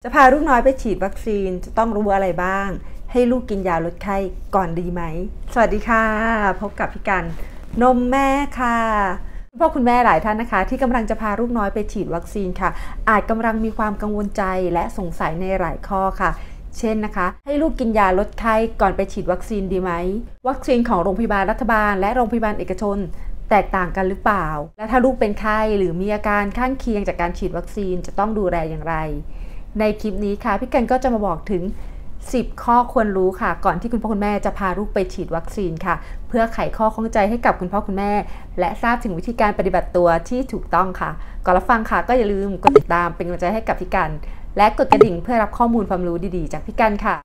จะพาลูกน้อยไปฉีดวัคซีนจะต้องรู้อะไรบ้างให้ลูกกินยาลดไข้ก่อนดีไหมสวัสดีค่ะพบกับพี่กันนมแม่ค่ะพ่อคุณแม่หลายท่านนะคะที่กำลังจะพาลูกน้อยไปฉีดวัคซีนค่ะอาจกำลังมีความกังวลใจและสงสัยในหลายข้อค่ะเช่นนะคะให้ลูกกินยาลดไข้ก่อนไปฉีดวัคซีนดีไหมวัคซีนของโรงพยาบาลรัฐบาลและโรงพยาบาลเอกชนแตกต่างกันหรือเปล่าและถ้าลูกเป็นไข้หรือมีอาการข้างเคียงจากการฉีดวัคซีนจะต้องดูแลอย่างไรในคลิปนี้ค่ะพี่กันก็จะมาบอกถึง10ข้อควรรู้ค่ะก่อนที่คุณพ่อคุณแม่จะพาลูกไปฉีดวัคซีนค่ะเพื่อไขข้อข้องใจให้กับคุณพ่อคุณแม่และทราบถึงวิธีการปฏิบัติตัวที่ถูกต้องค่ะก่อนรับฟังค่ะก็อย่าลืมกดติดตามเป็นกำลังใจให้กับพี่กันและกดกระดิ่งเพื่อรับข้อมูลความรู้ดีๆจากพี่กันค่ะ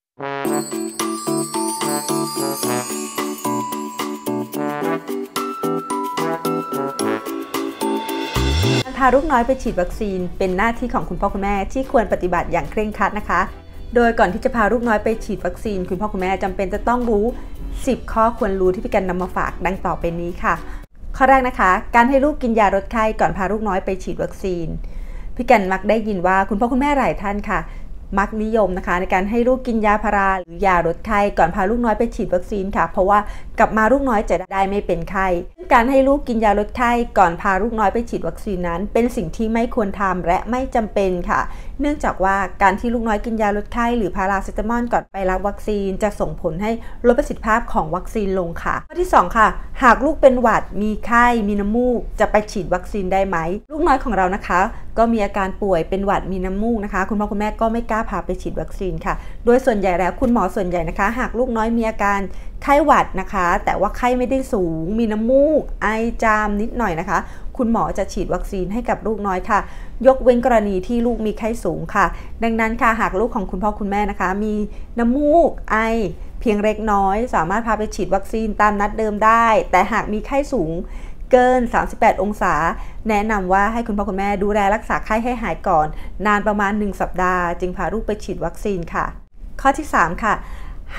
พาลูกน้อยไปฉีดวัคซีนเป็นหน้าที่ของคุณพ่อคุณแม่ที่ควรปฏิบัติอย่างเคร่งครัดนะคะโดยก่อนที่จะพาลูกน้อยไปฉีดวัคซีนคุณพ่อคุณแม่จำเป็นจะต้องรู้10ข้อควรรู้ที่พี่กันนำมาฝากดังต่อไปนี้ค่ะข้อแรกนะคะการให้ลูกกินยาลดไข้ก่อนพาลูกน้อยไปฉีดวัคซีนพี่กันมักได้ยินว่าคุณพ่อคุณแม่หลายท่านค่ะมักนิยมนะคะในการให้ลูกกินยาพาราหรือยาลดไข้ก่อนพาลูกน้อยไปฉีดวัคซีนค่ะเพราะว่ากลับมาลูกน้อยจะได้ไม่เป็นไข้การให้ลูกกินยาลดไข้ก่อนพาลูกน้อยไปฉีดวัคซีนนั้นเป็นสิ่งที่ไม่ควรทำและไม่จำเป็นค่ะเนื่องจากว่าการที่ลูกน้อยกินยาลดไข้หรือพาราเซตามอลก่อนไปรับวัคซีนจะส่งผลให้ลดประสิทธิภาพของวัคซีนลงค่ะข้อที่2ค่ะหากลูกเป็นหวัดมีไข้มีน้ำมูกจะไปฉีดวัคซีนได้ไหมลูกน้อยของเรานะคะก็มีอาการป่วยเป็นหวัดมีน้ำมูกนะคะคุณพ่อคุณแม่ก็ไม่กล้าพาไปฉีดวัคซีนค่ะโดยส่วนใหญ่แล้วคุณหมอส่วนใหญ่นะคะหากลูกน้อยมีอาการไข้หวัดนะคะแต่ว่าไข้ไม่ได้สูงมีน้ำมูกไอจามนิดหน่อยนะคะคุณหมอจะฉีดวัคซีนให้กับลูกน้อยค่ะยกเว้นกรณีที่ลูกมีไข้สูงค่ะดังนั้นค่ะหากลูกของคุณพ่อคุณแม่นะคะมีน้ำมูกไอเพียงเล็กน้อยสามารถพาไปฉีดวัคซีนตามนัดเดิมได้แต่หากมีไข้สูงเกิน38องศาแนะนำว่าให้คุณพ่อคุณแม่ดูแลรักษาไข้ให้หายก่อนนานประมาณ1สัปดาห์จึงพาลูกไปฉีดวัคซีนค่ะข้อที่3ค่ะ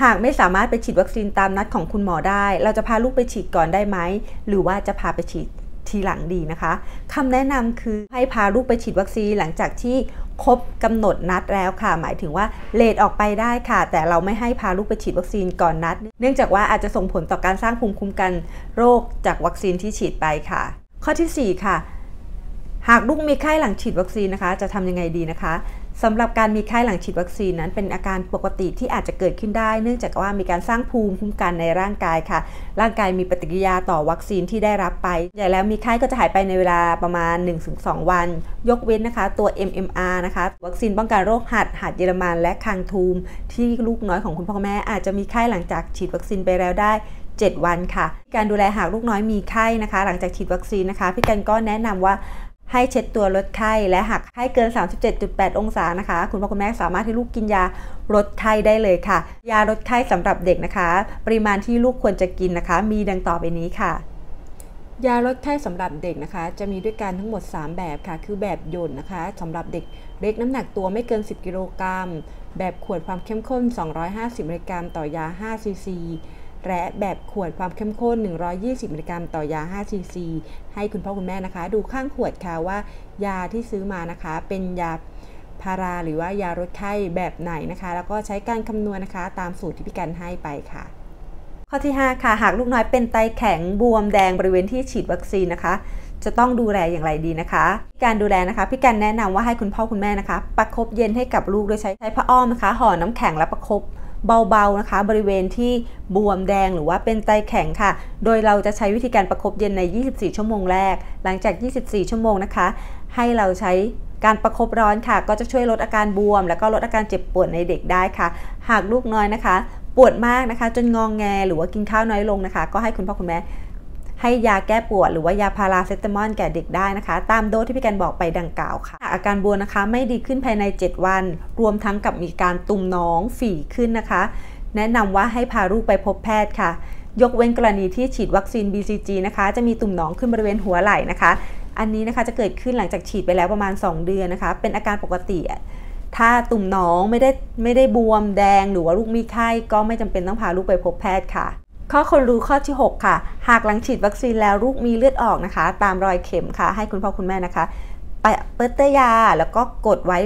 หากไม่สามารถไปฉีดวัคซีนตามนัดของคุณหมอได้เราจะพาลูกไปฉีดก่อนได้ไหมหรือว่าจะพาไปฉีดทีหลังดีนะคะคำแนะนำคือให้พาลูกไปฉีดวัคซีนหลังจากที่ครบกำหนดนัดแล้วค่ะหมายถึงว่าเลทออกไปได้ค่ะแต่เราไม่ให้พาลูกไปฉีดวัคซีนก่อนนัดเนื่องจากว่าอาจจะส่งผลต่อการสร้างภูมิคุ้มกันโรคจากวัคซีนที่ฉีดไปค่ะข้อที่4ค่ะหากลูกมีไข้หลังฉีดวัคซีนนะคะจะทำยังไงดีนะคะสำหรับการมีไข้หลังฉีดวัคซีนนั้นเป็นอาการปกติที่อาจจะเกิดขึ้นได้เนื่องจากว่ามีการสร้างภูมิคุ้มกันในร่างกายค่ะร่างกายมีปฏิกิริยาต่อวัคซีนที่ได้รับไปใหญ่แล้วมีไข้ก็จะหายไปในเวลาประมาณ 1-2 วันยกเว้นนะคะตัว MMR นะคะวัคซีนป้องกันโรคหัดเยอรมันและคางทูมที่ลูกน้อยของคุณพ่อแม่อาจจะมีไข้หลังจากฉีดวัคซีนไปแล้วได้7 วันค่ะการดูแลหากลูกน้อยมีไข้นะคะหลังจากฉีดวัคซีนนะคะพี่กันก็แนะนำว่าให้เช็ดตัวลดไข้และหากไข้เกิน 37.8 องศานะคะคุณพ่อคุณแม่สามารถให้ลูกกินยาลดไข้ได้เลยค่ะยาลดไข้สำหรับเด็กนะคะปริมาณที่ลูกควรจะกินนะคะมีดังต่อไปนี้ค่ะยาลดไข้สำหรับเด็กนะคะจะมีด้วยกันทั้งหมด3แบบค่ะคือแบบหย่นนะคะสำหรับเด็กเล็กน้ำหนักตัวไม่เกิน10 กิโลกรัมแบบขวดความเข้มข้น250 มิลลิกรัมต่อยา5 ซีซีและแบบขวดความเข้มข้น120 มิลลิกรัมต่อยา5 ซีซีให้คุณพ่อคุณแม่นะคะดูข้างขวดค่ะว่ายาที่ซื้อมานะคะเป็นยาพาราหรือว่ายาลดไข้แบบไหนนะคะแล้วก็ใช้การคำนวณนะคะตามสูตรที่พี่กันให้ไปค่ะข้อที่5ค่ะหากลูกน้อยเป็นไตแข็งบวมแดงบริเวณที่ฉีดวัคซีนนะคะจะต้องดูแลอย่างไรดีนะคะการดูแลนะคะพี่กันแนะนำว่าให้คุณพ่อคุณแม่นะคะประคบเย็นให้กับลูกโดยใช้ผ้าอ้อมนะคะห่อน้ำแข็งและประคบเบาๆนะคะบริเวณที่บวมแดงหรือว่าเป็นไตแข็งค่ะโดยเราจะใช้วิธีการประคบเย็นใน24 ชั่วโมงแรกหลังจาก24 ชั่วโมงนะคะให้เราใช้การประคบร้อนค่ะก็จะช่วยลดอาการบวมแล้วก็ลดอาการเจ็บปวดในเด็กได้ค่ะหากลูกน้อยนะคะปวดมากนะคะจนงองแงหรือว่ากินข้าวน้อยลงนะคะก็ให้คุณพ่อคุณแม่ให้ยาแก้ปวดหรือว่ายาพาราเซตามอลแก่เด็กได้นะคะตามโดสที่พี่กันบอกไปดังกล่าวค่ะอาการบวมนะคะไม่ดีขึ้นภายใน7 วันรวมทั้งกับมีการตุ่มน้องฝีขึ้นนะคะแนะนำว่าให้พาลูกไปพบแพทย์ค่ะยกเว้นกรณีที่ฉีดวัคซีน BCG นะคะจะมีตุ่มน้องขึ้นบริเวณหัวไหล่นะคะอันนี้นะคะจะเกิดขึ้นหลังจากฉีดไปแล้วประมาณ2 เดือนนะคะเป็นอาการปกติถ้าตุ่มน้องไม่ได้บวมแดงหรือว่าลูกมีไข้ก็ไม่จำเป็นต้องพาลูกไปพบแพทย์ค่ะข้อควรรู้ข้อที่6ค่ะหากหลังฉีดวัคซีนแล้วลูกมีเลือดออกนะคะตามรอยเข็มค่ะให้คุณพ่อคุณแม่นะคะเปิดยาแล้วก็กดไว้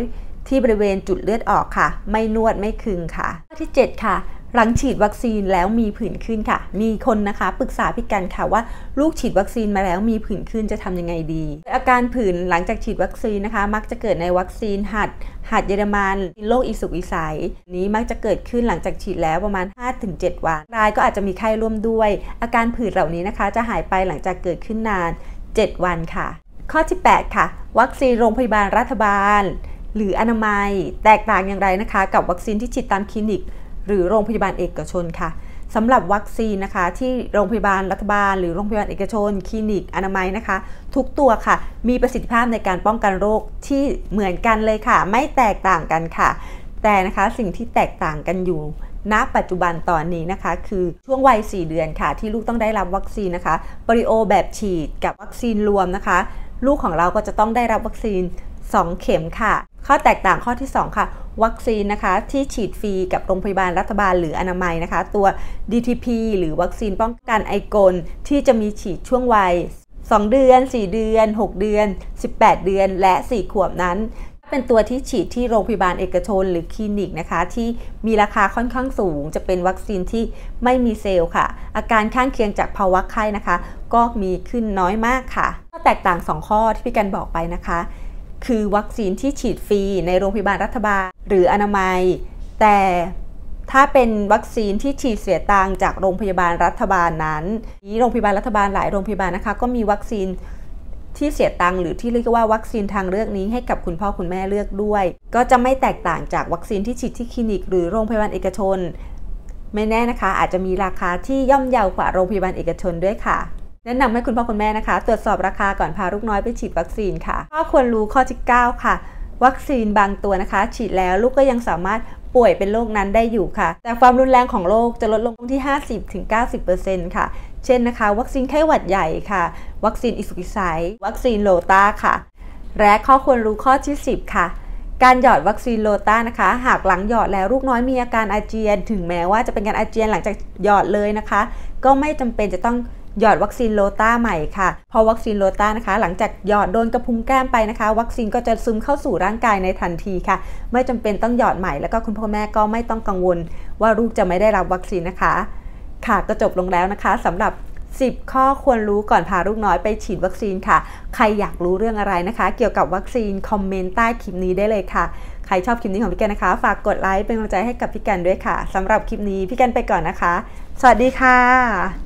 ที่บริเวณจุดเลือดออกค่ะไม่นวดไม่คึงค่ะข้อที่7ค่ะหลังฉีดวัคซีนแล้วมีผื่นขึ้นค่ะมีคนนะคะปรึกษาพี่กันค่ะว่าลูกฉีดวัคซีนมาแล้วมีผื่นขึ้นจะทำยังไงดีอาการผื่นหลังจากฉีดวัคซีนนะคะมักจะเกิดในวัคซีนหัดเยอรมันโรคอีสุกอีใสนี้มักจะเกิดขึ้นหลังจากฉีดแล้วประมาณ 5-7 วันรายก็อาจจะมีไข้ร่วมด้วยอาการผื่นเหล่านี้นะคะจะหายไปหลังจากเกิดขึ้นนาน7 วันค่ะข้อที่8ค่ะวัคซีนโรงพยาบาลรัฐบาลหรืออนามัยแตกต่างอย่างไรนะคะกับวัคซีนที่ฉีดตามคลินิกหรือโรงพยาบาลเอกชนค่ะสำหรับวัคซีนนะคะที่โรงพยาบาลรัฐบาลหรือโรงพยาบาลเอกชนคลินิกอนามัยนะคะทุกตัวค่ะมีประสิทธิภาพในการป้องกันโรคที่เหมือนกันเลยค่ะไม่แตกต่างกันค่ะแต่นะคะสิ่งที่แตกต่างกันอยู่ณปัจจุบันตอนนี้นะคะคือช่วงวัย4 เดือนค่ะที่ลูกต้องได้รับวัคซีนนะคะโปลิโอแบบฉีดกับวัคซีนรวมนะคะลูกของเราก็จะต้องได้รับวัคซีน2 เข็มค่ะข้อแตกต่างข้อที่2ค่ะวัคซีนนะคะที่ฉีดฟรีกับโรงพยาบาลรัฐบาลหรืออนามัยนะคะตัว DTP หรือวัคซีนป้องกันไอกลที่จะมีฉีดช่วงวัย2 เดือน4 เดือน6 เดือน18 เดือนและ4 ขวบนั้นเป็นตัวที่ฉีดที่โรงพยาบาลเอกชนหรือคลินิกนะคะที่มีราคาค่อนข้างสูงจะเป็นวัคซีนที่ไม่มีเซลล์ค่ะอาการข้างเคียงจากภาวะไข้นะคะก็มีขึ้นน้อยมากค่ะข้อแตกต่าง2 ข้อที่พี่กันบอกไปนะคะคือวัคซีนที่ฉีดฟรีในโรงพยาบาลรัฐบาลหรืออนามัยแต่ถ้าเป็นวัคซีนที่ฉีดเสียตังค์จากโรงพยาบาลรัฐบาลนั้นโรงพยาบาลรัฐบาลหลายโรงพยาบาลนะคะก็มีวัคซีนที่เสียตังค์หรือที่เรียกว่าวัคซีนทางเลือกนี้ให้กับคุณพ่อคุณแม่เลือกด้วยก็จะไม่แตกต่างจากวัคซีนที่ฉีดที่คลินิกหรือโรงพยาบาลเอกชนไม่แน่นะคะอาจจะมีราคาที่ย่อมเยาวกว่าโรงพยาบาลเอกชนด้วยค่ะแนะนำให้คุณพ่อคุณแม่นะคะตรวจสอบราคาก่อนพาลูกน้อยไปฉีดวัคซีนค่ะข้อควรรู้ข้อที่9ค่ะวัคซีนบางตัวนะคะฉีดแล้วลูกก็ยังสามารถป่วยเป็นโรคนั้นได้อยู่ค่ะแต่ความรุนแรงของโรคจะลดลงที่ 50-90% ค่ะเช่นนะคะวัคซีนไข้หวัดใหญ่ค่ะวัคซีนอีสุกอีใสวัคซีนโรตาค่ะและข้อควรรู้ข้อที่10ค่ะการหยอดวัคซีนโรตานะคะหากหลังหยอดแล้วลูกน้อยมีอาการอาเจียนถึงแม้ว่าจะเป็นการอาเจียนหลังจากหยอดเลยนะคะก็ไม่จำเป็นจะต้องหยอดวัคซีนโรตาใหม่ค่ะพอวัคซีนโรตานะคะหลังจากหยอดโดนกระพุ้งแก้มไปนะคะวัคซีนก็จะซึมเข้าสู่ร่างกายในทันทีค่ะไม่จำเป็นต้องหยอดใหม่แล้วก็คุณพ่อแม่ก็ไม่ต้องกังวลว่าลูกจะไม่ได้รับวัคซีนนะคะค่ะก็จบลงแล้วนะคะสำหรับ10 ข้อควรรู้ก่อนพาลูกน้อยไปฉีดวัคซีนค่ะใครอยากรู้เรื่องอะไรนะคะเกี่ยวกับวัคซีนคอมเมนต์ใต้คลิปนี้ได้เลยค่ะใครชอบคลิปนี้ของพี่กันนะคะฝากกดไลค์เป็นกำลังใจให้กับพี่กันด้วยค่ะสำหรับคลิปนี้พี่กันไปก่อนนะคะสวัสดีค่ะ